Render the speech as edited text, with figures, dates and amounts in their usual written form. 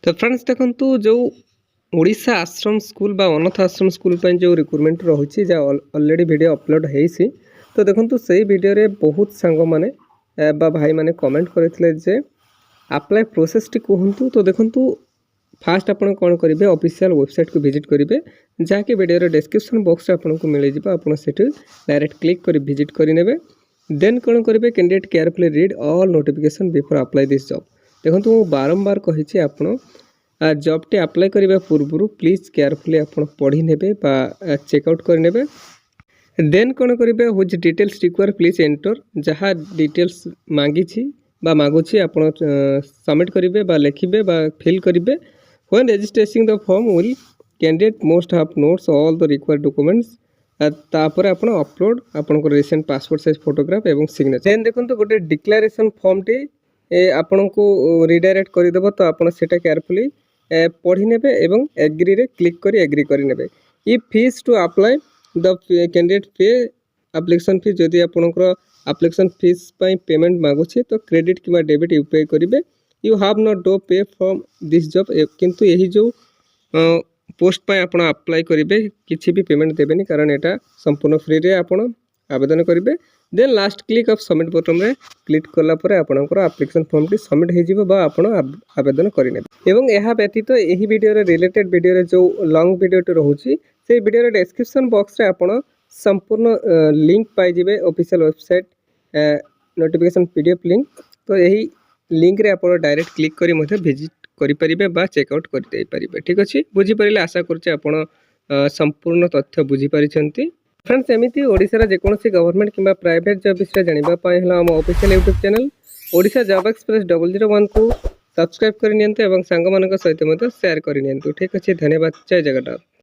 तो फ्रेंड्स देखंतु जो ओडिशा आश्रम स्कूल बा अनाथ आश्रम स्कूल पे जो रिक्रुटमेंट रही ऑलरेडी वीडियो अपलोड होइसी। तो देखंतु सही वीडियो रे बहुत सांग माने बा भाई माने कमेंट करथिले जे अप्लाई प्रोसेस टी कहंतु। तो देखंतु फास्ट आपण कोन करिवे ऑफिशियल वेबसाइट को विजिट करिवे जाके वीडियो रे डिस्क्रिप्शन बॉक्स रे आपन को मिले जिबा। आपण सेठी डायरेक्ट क्लिक करी विजिट करि नेबे। देन कोन करिवे candidate carefully read all notification before apply this job. देखंतु बारंबार कहिछि आपण जॉब टी अप्लाई करबा पूर्व प्लीज केयरफुली आपण पढ़ी नेबे बा चेकआउट कर नेबे। देन कोन करिवे which details require please enter जहाँ डिटेल्स मांगी छी बा मागुछि आपण सबमिट करिवे बा लिखिबे बा फिल करिवे। When registration the form will candidate most have notes all the required documents. तापर आपण अपलोड आपण को रिसेंट पासपोर्ट साइज फोटोग्राफ एवं सिग्नेचर। देन देखंतु गोटे डिक्लेरेशन फॉर्म टी आपण को रिडायरेक्ट कर देबो। तो आपण सेटा केयरफुली पढ़ी नेबे एवं एग्री रे क्लिक करी एग्री करी नेबे। If fees to apply the candidate pay application fee जदि आपनकर एप्लिकेशन फीस पई पेमेंट मागुछि तो क्रेडिट किबा डेबिट यूपीआई करिवे। You have not do pay from this job. किंतु यही जो पोस्ट पई आपण अप्लाई करिवे किछि भी पेमेंट देबेनी कारण एटा संपूर्ण फ्री रे आपण आवेदन करिवे। Then last click of submit button रे क्लिक कला परे आपनकर एप्लिकेशन फॉर्म टी सबमिट हे जिवो बा आपण आवेदन करि नेबे। एवं एहा व्यतीत एही वीडियो रे रिलेटेड वीडियो रे जो लॉन्ग वीडियो टी रहउछि से वीडियो रे डिस्क्रिप्शन बॉक्स रे आपण संपूर्ण लिंक पाई जिवे official website notification PDF link. तो यही लिंक रे आपण डायरेक्ट क्लिक करी मध्ये विजिट करि परिबे बा चेकआउट करि देई परिबे। ठीक अछि, बुझी परिले आशा करछि आपण संपूर्ण तथ्य बुझी परिछंती। फ्रेंड्स एमिति ओडिसा रा जेकोनसी गवर्नमेंट किबा प्राइवेट जॉब विषय जानिबा पय हला हम official YouTube channel Odisha job express 001 को सब्सक्राइब करि नियंतु एवं सांग मानक सहित मध्ये शेयर करि नियंतु। ठीक अछि, धन्यवाद, जय जगन्नाथ।